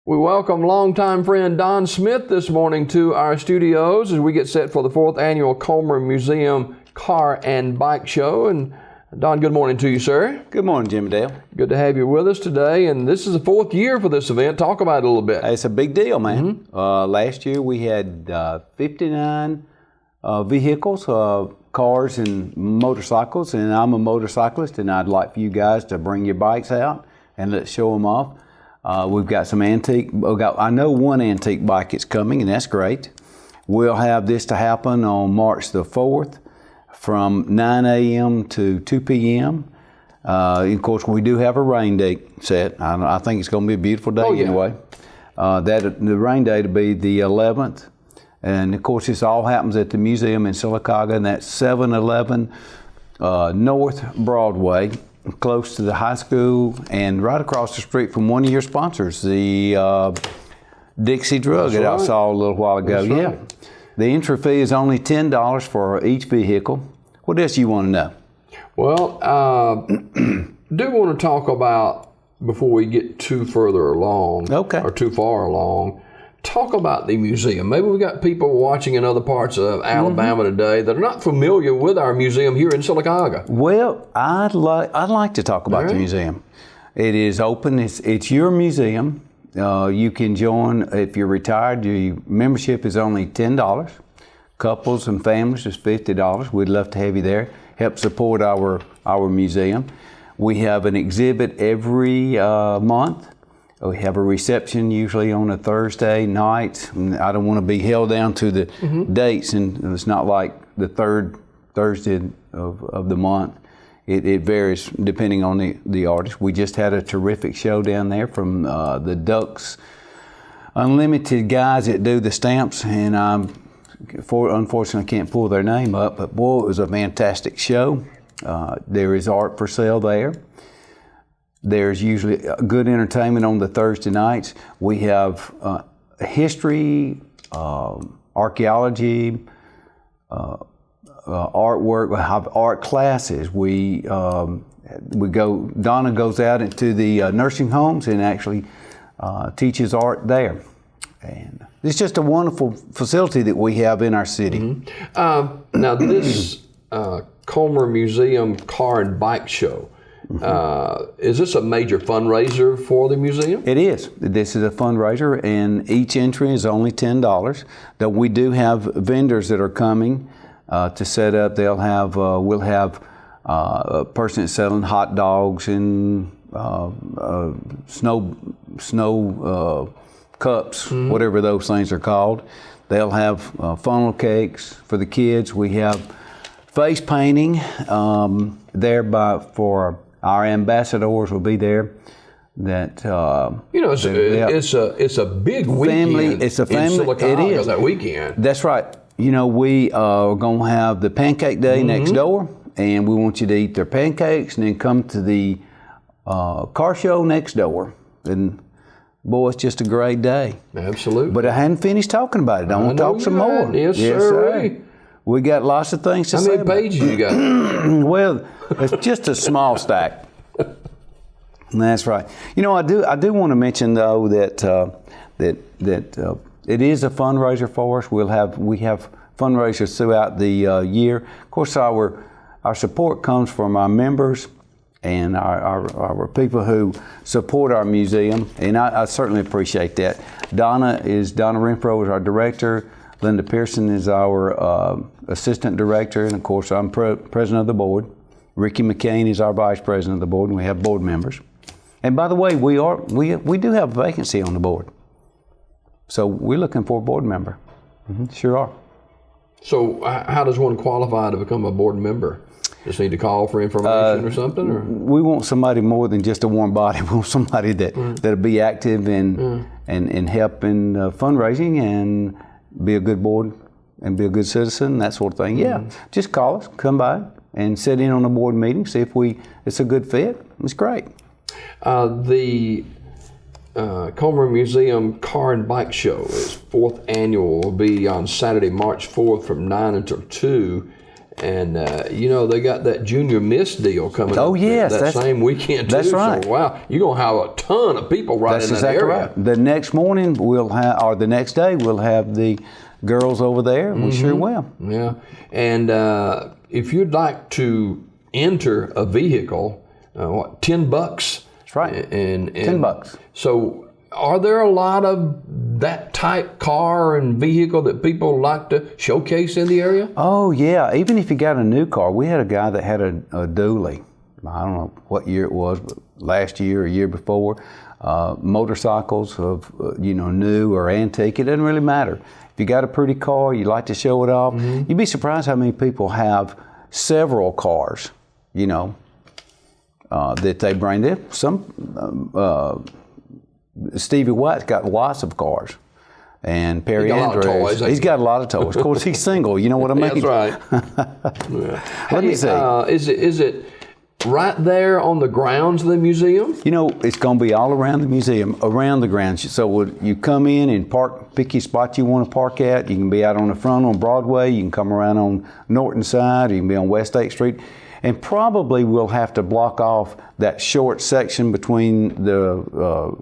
We welcome longtime friend Don Smith this morning to our studios as we get set for the 4th annual Comer Museum Car and Bike Show. And Don, good morning to you, sir. Good morning, Jim and Dale. Good to have you with us today. And this is the 4th year for this event. Talk about it a little bit. It's a big deal, man. Last year we had 59 vehicles, cars and motorcycles, and I'm a motorcyclist, and I'd like for you guys to bring your bikes out and let's show them off. We've got some antique, I know one antique bike is coming, and that's great. We'll have this to happen on March the 4th from 9 a.m. to 2 p.m. Of course, we do have a rain date set. I think it's going to be a beautiful day anyway. The rain date will be the 11th. And of course, this all happens at the museum in Sylacauga, and that's 711 North Broadway, close to the high school and right across the street from one of your sponsors, the Dixie Drug that I saw a little while ago. Right. The entry fee is only $10 for each vehicle. What else do you want to know? Well, do want to talk about, before we get too further along, or too far along, talk about the museum. Maybe we've got people watching in other parts of Alabama today that are not familiar with our museum here in Sylacauga. Well, I'd like to talk about the museum. It is open. It's your museum. You can join if you're retired. Your membership is only $10. Couples and families is $50. We'd love to have you there. Help support our museum. We have an exhibit every month. We have a reception usually on a Thursday night. I don't want to be held down to the dates, and it's not like the third Thursday of the month. It varies depending on the artist. We just had a terrific show down there from the Ducks Unlimited guys that do the stamps, and unfortunately I can't pull their name up, but boy, it was a fantastic show. There is art for sale there. There's usually good entertainment on the Thursday nights. We have history, archaeology, artwork. We have art classes. Donna goes out into the nursing homes and actually teaches art there. And it's just a wonderful facility that we have in our city. Now this Comer Museum Car and Bike Show, is this a major fundraiser for the museum? It is. This is a fundraiser, and each entry is only $10. Though we do have vendors that are coming to set up. We'll have a person that's selling hot dogs and snow cups, whatever those things are called. They'll have funnel cakes for the kids. We have face painting for our ambassadors will be there. That it's a big weekend. It's a family. In Sylacauga, it is that weekend. That's right. We are going to have the Pancake Day next door, and we want you to eat their pancakes and then come to the car show next door. And boy, it's just a great day. Absolutely. But I hadn't finished talking about it. I want to talk some more. Yes, sir. We got lots of things to say. How many pages you got? Well, it's just a small stack. That's right. I do want to mention though that it is a fundraiser for us. We have fundraisers throughout the year. Of course, our support comes from our members and our people who support our museum, and I certainly appreciate that. Donna Renfro is our director. Linda Pearson is our assistant director, and of course I'm president of the board. Ricky McCain is our vice president of the board, and we have board members. And by the way, we do have a vacancy on the board, so we're looking for a board member. Sure are. So how does one qualify to become a board member? Just need to call for information or something? Or? We want somebody more than just a warm body. We want somebody that'll be active and help in fundraising and be a good board and be a good citizen, that sort of thing. Yeah, just call us, come by and sit in on a board meeting, see if it's a good fit. It's great. The Comer Museum Car and Bike Show is 4th annual. Will be on Saturday, March 4th from 9 until 2. And they got that Junior Miss deal coming up. Oh yes, that same weekend too. That's right. So, wow, you're gonna have a ton of people right in that exactly area. Right. The next morning the next day we'll have the girls over there. We sure will. Yeah, and if you'd like to enter a vehicle, $10? That's right. And $10. So, are there a lot of that type car and vehicle that people like to showcase in the area? Oh yeah, even if you got a new car. We had a guy that had a dually. I don't know what year it was, but last year or year before. Motorcycles of new or antique, it doesn't really matter. If you got a pretty car, you like to show it off. You'd be surprised how many people have several cars, that they bring there. Stevie White's got lots of cars. And Perry Andrews, he's got a lot of toys. Of course, he's single, you know what I mean? That's right. Let me see. Is it right there on the grounds of the museum? It's going to be all around the museum, around the grounds. So you come in and pick your spot you want to park at. You can be out on the front on Broadway. You can come around on Norton side. You can be on West 8th Street. And probably we'll have to block off that short section between the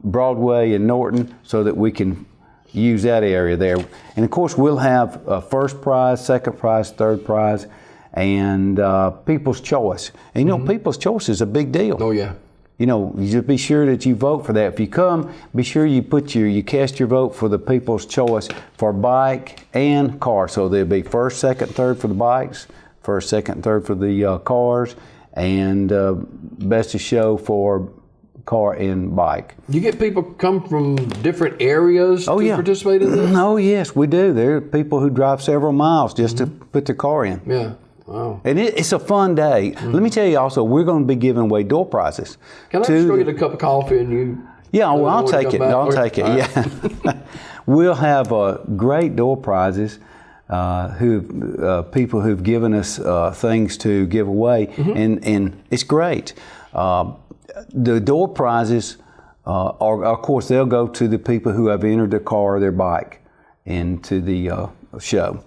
Broadway and Norton so that we can use that area there. And of course we'll have a first prize, second prize, third prize, and People's Choice. And People's Choice is a big deal. Oh yeah. You just be sure that you vote for that. If you come, be sure you cast your vote for the People's Choice for bike and car. So there'll be first, second, third for the bikes, first, second, third for the cars, and best of show for car and bike. You get people come from different areas to participate in this? Oh yes, we do. There are people who drive several miles just to put their car in. Yeah. Wow. And it's a fun day. Let me tell you also, we're going to be giving away door prizes. Can I just go get a cup of coffee and you? Yeah, well, I'll take it. I'll take it. Right. Yeah. We'll have great door prizes. People who've given us things to give away, and it's great. The door prizes are, of course, they'll go to the people who have entered their car or their bike into the show.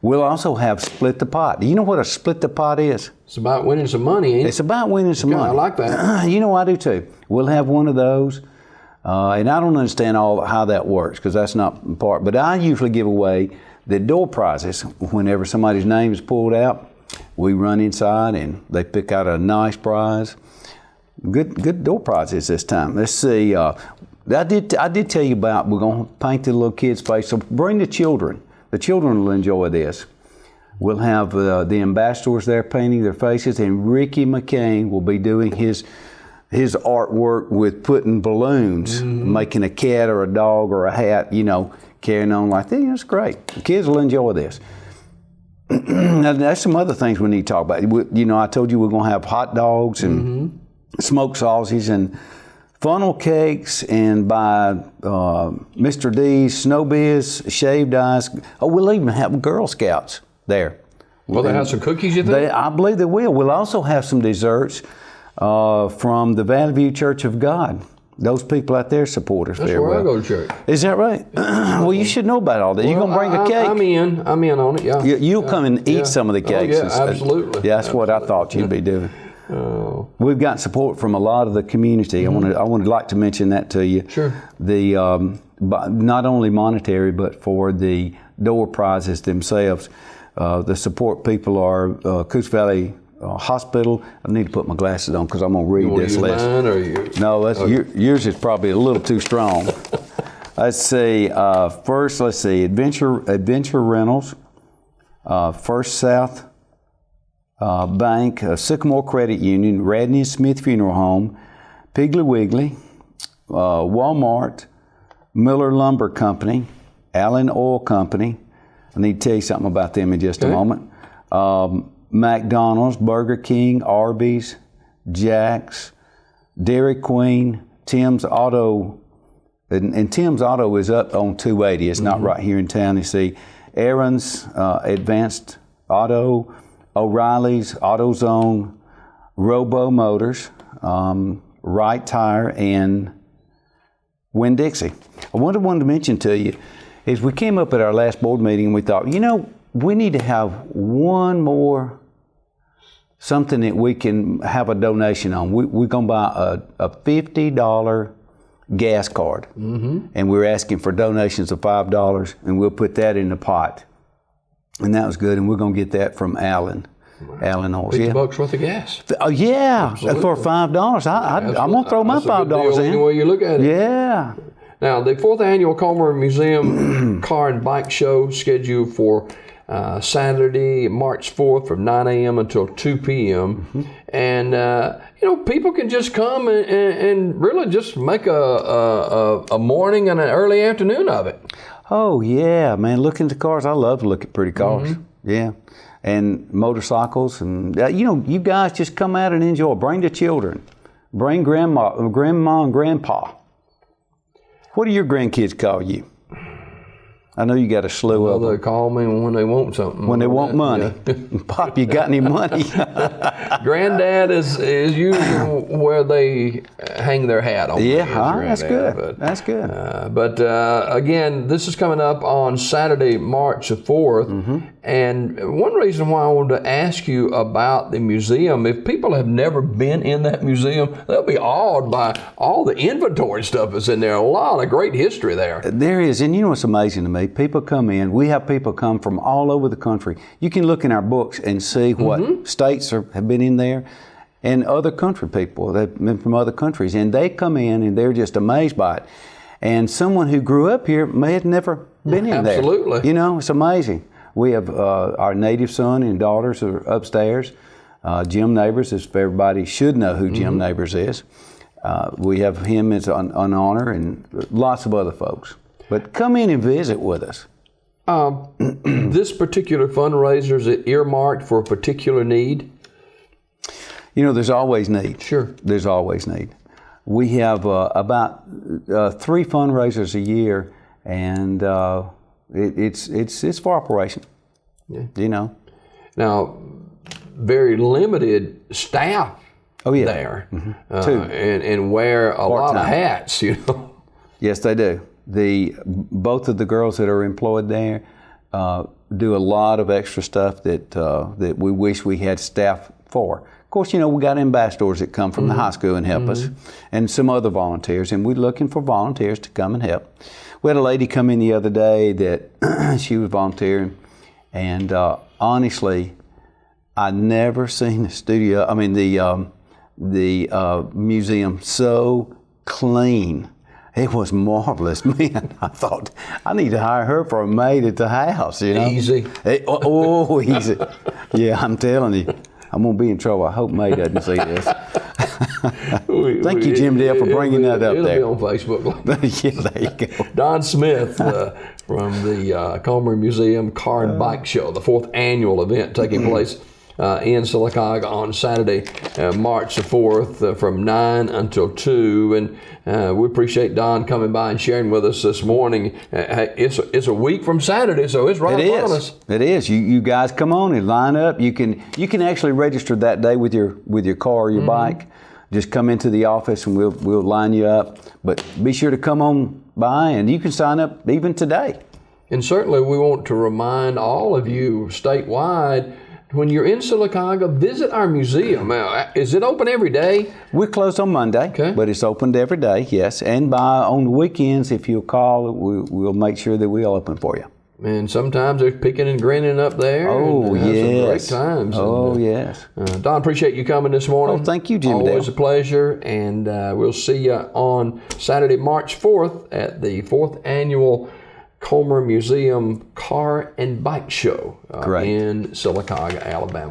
We'll also have Split the Pot. Do you know what a Split the Pot is? It's about winning some money, ain't it? It's about winning some money. I like that. I do too. We'll have one of those. And I don't understand how that works because that's not part. But I usually give away the door prizes whenever somebody's name is pulled out. We run inside and they pick out a nice prize. Good door prizes this time. Let's see. I did tell you about we're going to paint the little kid's face. So bring the children. The children will enjoy this. We'll have the ambassadors there painting their faces, and Ricky McCain will be doing his artwork with putting balloons, making a cat or a dog or a hat, carrying on like that. It's great. The kids will enjoy this. Now, that's some other things we need to talk about. I told you we're going to have hot dogs and smoked sausage and funnel cakes, and by Mr. D's Snow Biz, shaved ice. Oh, we'll even have Girl Scouts there. Will they have some cookies, you think? I believe they will. We'll also have some desserts from the Valley View Church of God. Those people out there support us That's very where well. I go to church. Is that right? Well, you should know about all that. You're going to bring a cake? I'm in on it, yeah. You'll come and eat some of the cakes. Oh, yeah, absolutely. Yeah, that's what I thought you'd be doing. We've gotten support from a lot of the community. I would like to mention that to you. Sure. The not only monetary, but for the door prizes themselves. The support people are Coos Valley Hospital. I need to put my glasses on because I'm going to read this list. Mine or you? No, yours is probably a little too strong. Let's see. First, Adventure Rentals, First South Bank, Sycamore Credit Union, Radney Smith Funeral Home, Piggly Wiggly, Walmart, Miller Lumber Company, Allen Oil Company. I need to tell you something about them in just a moment. McDonald's, Burger King, Arby's, Jack's, Dairy Queen, Tim's Auto, and Tim's Auto is up on 280. It's not right here in town. You see, Aaron's Advanced Auto, O'Reilly's, AutoZone, Robo Motors, Wright Tire, and Winn-Dixie. I wanted to mention to you is we came up at our last board meeting and we thought, we need to have one more, something that we can have a donation on. We're going to buy a $50 gas card, and we're asking for donations of $5, and we'll put that in the pot. And that was good, and we're going to get that from Alan. Wow. Alan Oils. $50 worth of gas. Oh yeah, absolutely. For $5, I'm going to throw my $5 in. Any way you look at it. Yeah. Now, the 4th Annual Comer Museum Car and Bike Show scheduled for Saturday, March 4th from 9 a.m. until 2 p.m. And, people can just come and really just make a morning and an early afternoon of it. Oh, yeah, man. Look into cars. I love to look at pretty cars. Yeah. And motorcycles. And, you guys just come out and enjoy. Bring the children. Bring grandma and grandpa. What do your grandkids call you? I know you got a slew of them. They call me when they want something. When they want money. Yeah. Pop, you got any money? Granddad is usually where they hang their hat on. Yeah, that's good. That's good. But again, this is coming up on Saturday, March the 4th. And one reason why I wanted to ask you about the museum, if people have never been in that museum, they'll be awed by all the inventory stuff that's in there. A lot of great history there. There is. And you know what's amazing to me? People come in. We have people come from all over the country. You can look in our books and see what states have been in there, and other country people that have been from other countries. And they come in and they're just amazed by it. And someone who grew up here may have never been in there. Absolutely. It's amazing. We have our native son and daughters are upstairs. Jim Neighbors, if everybody should know who Jim Neighbors is. We have him as an honor, and lots of other folks. But come in and visit with us. This particular fundraiser, is it earmarked for a particular need? There's always need. Sure. There's always need. We have about 3 fundraisers a year, and it's for operation. Yeah. Now, very limited staff there. 2. And wear a lot of hats, Yes, they do. Both of the girls that are employed there do a lot of extra stuff that we wish we had staff for. Of course, we got ambassadors that come from the high school and help us, and some other volunteers, and we're looking for volunteers to come and help. We had a lady come in the other day that she was volunteering, and honestly, I never seen the museum so clean. It was marvelous, man. I thought I need to hire her for a maid at the house. Easy. Easy. Yeah, I'm telling you, I'm gonna be in trouble. I hope May doesn't see this. Thank you, Jim Dale, for bringing that up there. It'll be on Facebook. Yeah, there you go. Don Smith from the Comer Museum Car and Bike Show, the 4th annual event taking place in Sylacauga on Saturday, March the 4th, from 9 until 2. And we appreciate Don coming by and sharing with us this morning. It's a week from Saturday, so it's right upon us. It is. You guys come on and line up. You can actually register that day with your car or your bike. Just come into the office and we'll line you up. But be sure to come on by, and you can sign up even today. And certainly we want to remind all of you statewide, when you're in Sylacauga, visit our museum. Is it open every day? We're closed on Monday, but it's opened every day, yes. And on the weekends, if you'll call, we'll make sure that we'll open for you. And sometimes there's picking and grinning up there. Oh, yes. Some great times. Oh, yes. Don, appreciate you coming this morning. Oh, thank you, Jim Dale. Always a pleasure. And we'll see you on Saturday, March 4th at the 4th Annual Comer Museum Car and Bike Show in Sylacauga, Alabama.